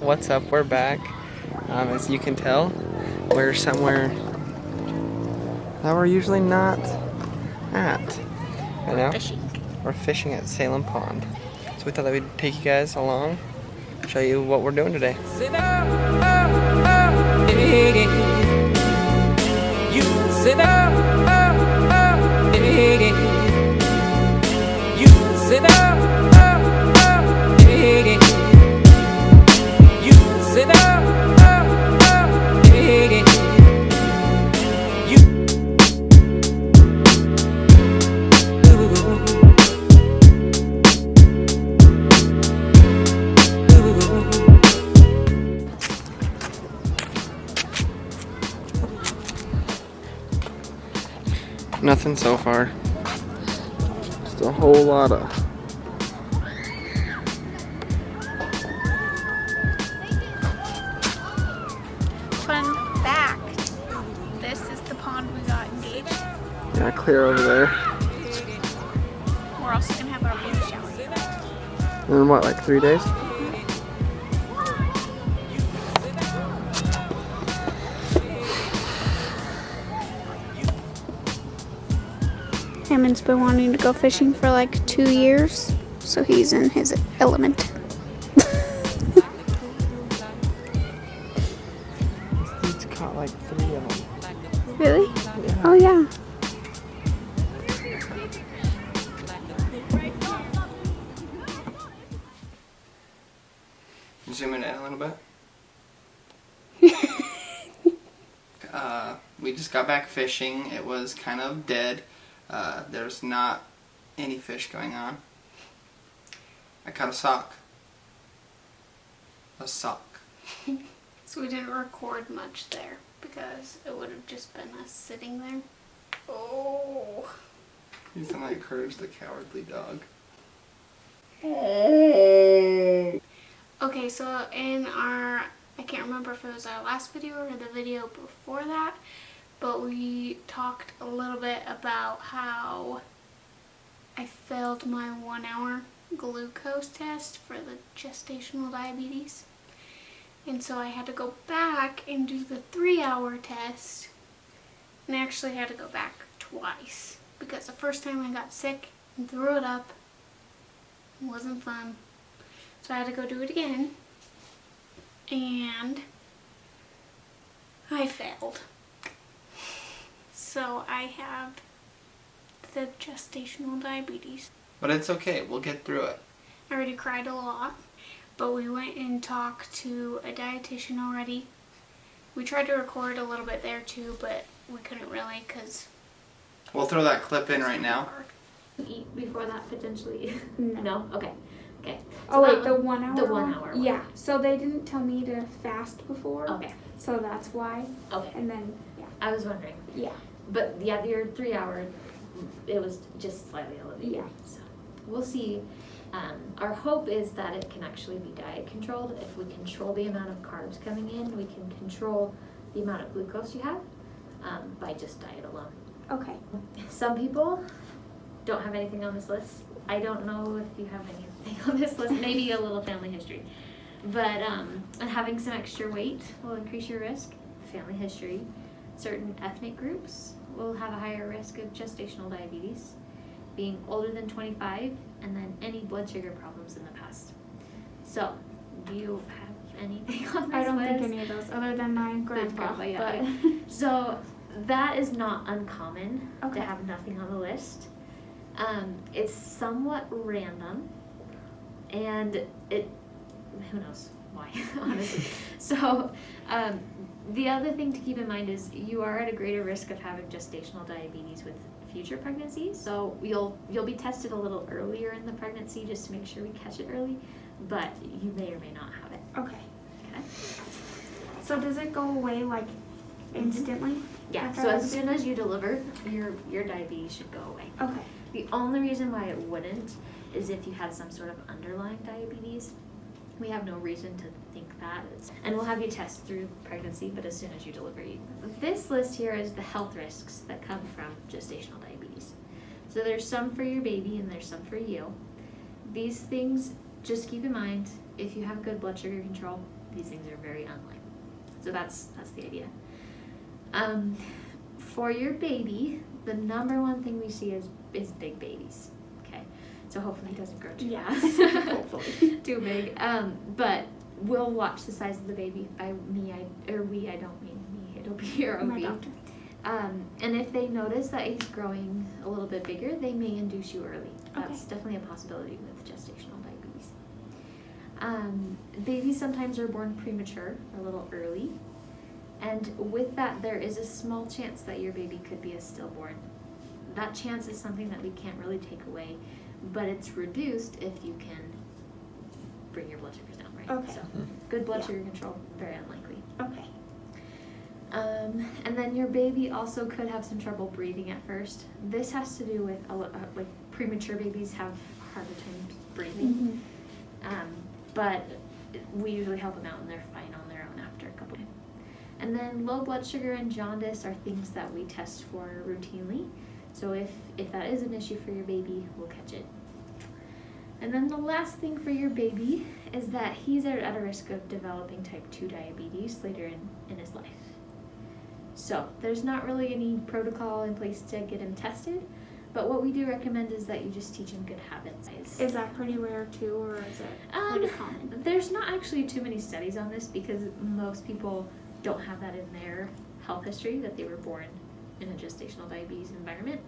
What's up? We're back. As you can tell, we're somewhere that we're usually not at. You know? We're fishing at Salem Pond. So we thought that we'd take you guys along, show you what we're doing today. Nothing so far. Just a whole lot of. Fun fact, this is the pond we got engaged. Yeah, clear over there. We're also gonna have our baby shower. In what, like 3 days? Hammond's been wanting to go fishing for like 2 years, so he's in his element. This dude's caught like 3 of them. Really? Yeah. Oh yeah. Zoom in a little bit. We just got back fishing. It was kind of dead. There's not any fish going on. I caught a sock. A sock. So we didn't record much there because it would have just been us sitting there. Oh. You sound like Courage the Cowardly Dog. Okay, so in our, I can't remember if it was our last video or the video before that, but we talked a little bit about how I failed my 1 hour glucose test for the gestational diabetes. And so I had to go back and do the 3 hour test, and I actually had to go back twice because the first time I got sick and threw it up. It wasn't fun. So I had to go do it again, and I failed. So I have the gestational diabetes. But it's okay. We'll get through it. I already cried a lot, but we went and talked to a dietitian already. We tried to record a little bit there too, but we couldn't really because... We'll throw that clip in right now. Eat before that potentially? No. No? Okay. Okay. Oh So wait, the 1 hour? The 1 hour one. Yeah, so they didn't tell me to fast before. Okay. So that's why. Okay. And then, yeah. I was wondering. Yeah. But yeah, your 3 hour, it was just slightly elevated. Yeah. So we'll see. Our hope is that it can actually be diet controlled. If we control the amount of carbs coming in, we can control the amount of glucose you have by just diet alone. Okay. Some people don't have anything on this list. I don't know if you have anything on this list. Maybe a little family history. But having some extra weight will increase your risk. Family history. Certain ethnic groups will have a higher risk of gestational diabetes. Being older than 25, and then any blood sugar problems in the past. So, do you have anything on this list? I don't think any of those, other than my grandpa. Probably, yeah. So, that is not uncommon Okay. to have nothing on the list. It's somewhat random, and who knows why, honestly. So, the other thing to keep in mind is you are at a greater risk of having gestational diabetes with future pregnancies. So you'll be tested a little earlier in the pregnancy just to make sure we catch it early, but you may or may not have it. Okay. Okay? So does it go away like instantly? Yeah, after so I as have soon as you deliver, your diabetes should go away. Okay. The only reason why it wouldn't is if you had some sort of underlying diabetes. We have no reason to think that. And we'll have you test through pregnancy, but as soon as you deliver, this list here is the health risks that come from gestational diabetes. So there's some for your baby and there's some for you. These things, just keep in mind, if you have good blood sugar control, these things are very unlikely. So that's the idea. For your baby, the number one thing we see is big babies. Okay, so hopefully he doesn't grow too fast. Hopefully. Too big. But we'll watch the size of the baby. By me, I don't mean me. It'll be your OB. My doctor. And if they notice that he's growing a little bit bigger, they may induce you early. That's definitely a possibility with gestational diabetes. Babies sometimes are born premature, a little early. And with that, there is a small chance that your baby could be a stillborn. That chance is something that we can't really take away, but it's reduced if you can bring your blood sugars down, right? Okay. So, good blood sugar control, very unlikely. Okay. And then your baby also could have some trouble breathing at first. This has to do with like premature babies have harder times breathing. But we usually help them out and they're fine on their own after a couple of days. And then low blood sugar and jaundice are things that we test for routinely. So if that is an issue for your baby, we'll catch it. And then the last thing for your baby is that he's at a risk of developing type 2 diabetes later in his life. So there's not really any protocol in place to get him tested, but what we do recommend is that you just teach him good habits. Is that pretty rare too, or is it pretty common? There's not actually too many studies on this because most people don't have that in their health history, that they were born in a gestational diabetes environment.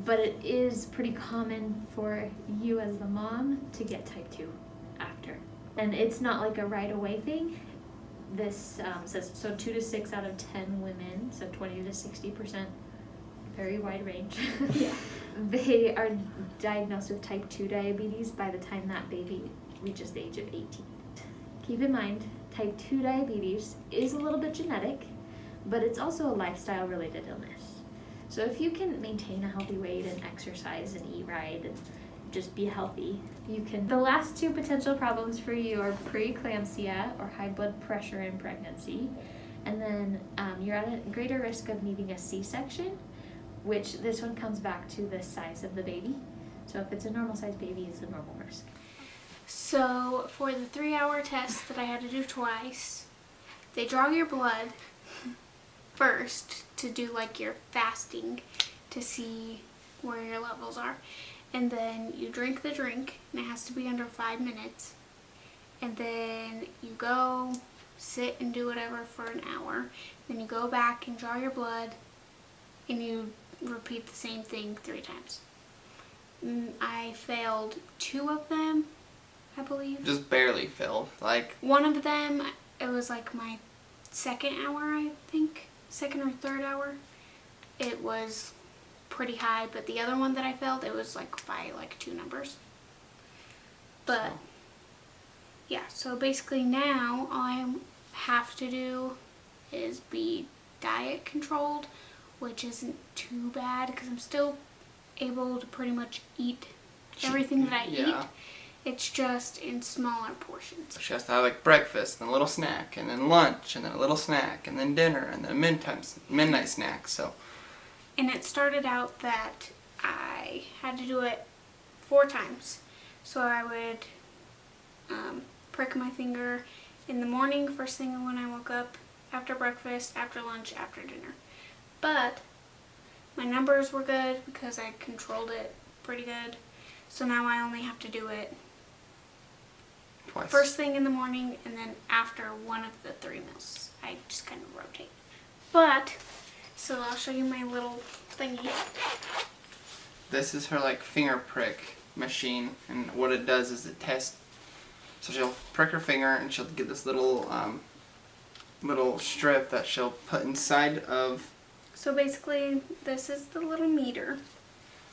But it is pretty common for you as the mom to get type 2 after. And it's not like a right away thing. This says, so 2 to 6 out of 10 women, so 20 to 60%, very wide range, they are diagnosed with type 2 diabetes by the time that baby reaches the age of 18. Keep in mind, type 2 diabetes is a little bit genetic, but it's also a lifestyle-related illness. So if you can maintain a healthy weight and exercise and eat right and just be healthy, you can. The last 2 potential problems for you are preeclampsia or high blood pressure in pregnancy. And then you're at a greater risk of needing a C-section, which this one comes back to the size of the baby. So if it's a normal sized baby, it's a normal risk. So for the 3-hour test that I had to do twice, they draw your blood first to do like your fasting to see where your levels are. And then you drink the drink, and it has to be under 5 minutes. And then you go sit and do whatever for an hour. Then you go back and draw your blood, and you repeat the same thing 3 times. I failed 2 of them, I believe. Just barely failed. Like, one of them, it was like my 2nd hour, I think. 2nd or 3rd hour. It was pretty high, but the other one that I failed, it was like by like 2 numbers. But yeah, so basically now all I have to do is be diet controlled, which isn't too bad because I'm still able to pretty much eat everything that I eat. It's just in smaller portions. She has to have like breakfast and a little snack, and then lunch, and then a little snack, and then dinner, and then midnight snack. So. And it started out that I had to do it 4 times. So I would prick my finger in the morning, first thing when I woke up, after breakfast, after lunch, after dinner. But my numbers were good because I controlled it pretty good. So now I only have to do it Twice. First thing in the morning and then after one of the 3 meals. I just kind of rotate. But, so I'll show you my little thingy. This is her like finger prick machine, and what it does is it tests. So she'll prick her finger and she'll get this little little strip that she'll put inside of. So basically this is the little meter.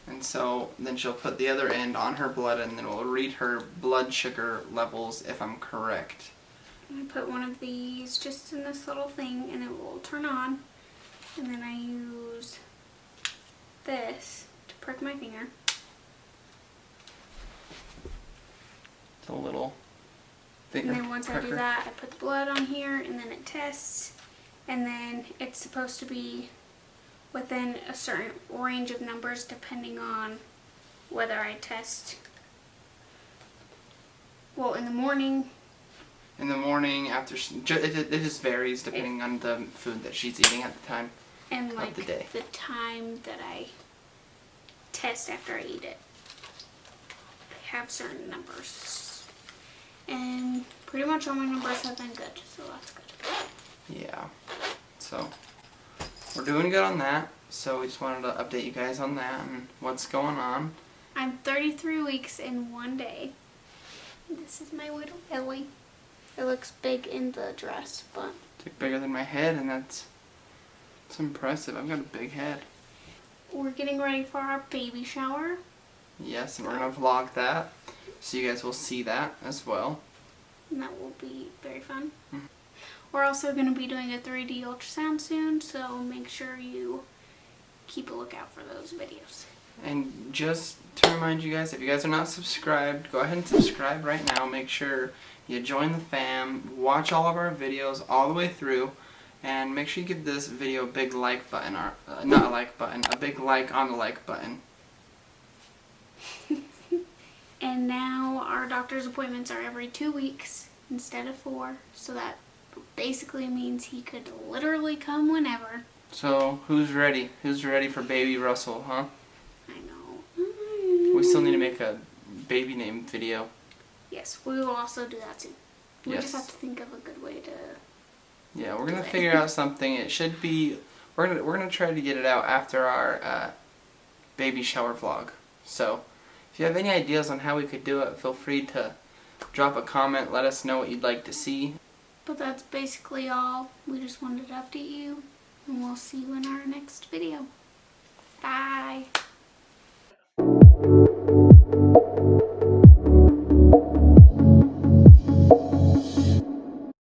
And so then she'll put the other end on her blood, and then it will read her blood sugar levels if I'm correct. I put one of these just in this little thing and it will turn on. And then I use this to prick my finger. It's a little finger And then once I do that, I put the blood on here and then it tests. And then it's supposed to be within a certain range of numbers depending on whether I test. Well, in the morning, in the morning after it just varies depending on the food that she's eating at the time And like of the day. the time that I test after I eat it. I have certain numbers. And pretty much all my numbers have been good, so that's good. Yeah. So we're doing good on that. So we just wanted to update you guys on that and what's going on. I'm 33 weeks in 1 day. This is my little belly. It looks big in the dress, but It's like bigger than my head, and that's impressive. I've got a big head. we're getting ready for our baby shower. Yes, and we're gonna vlog that, so you guys will see that as well. And that will be very fun. We're also going to be doing a 3D ultrasound soon, so make sure you keep a lookout for those videos. And just to remind you guys, if you guys are not subscribed, go ahead and subscribe right now. Make sure you join the fam, watch all of our videos all the way through, and make sure you give this video a big like button, or not a like button, a big like on the like button. And now our doctor's appointments are every 2 weeks instead of 4, so that basically means he could literally come whenever. So, who's ready? Who's ready for baby Russell, huh? I know. We still need to make a baby name video. Yes, we will also do that soon. We Yes. just have to think of a good way to... Yeah, we're gonna figure out something. It should be. We're gonna try to get it out after our baby shower vlog. So, if you have any ideas on how we could do it, feel free to drop a comment. Let us know what you'd like to see. But that's basically all. We just wanted to update you, and we'll see you in our next video. Bye.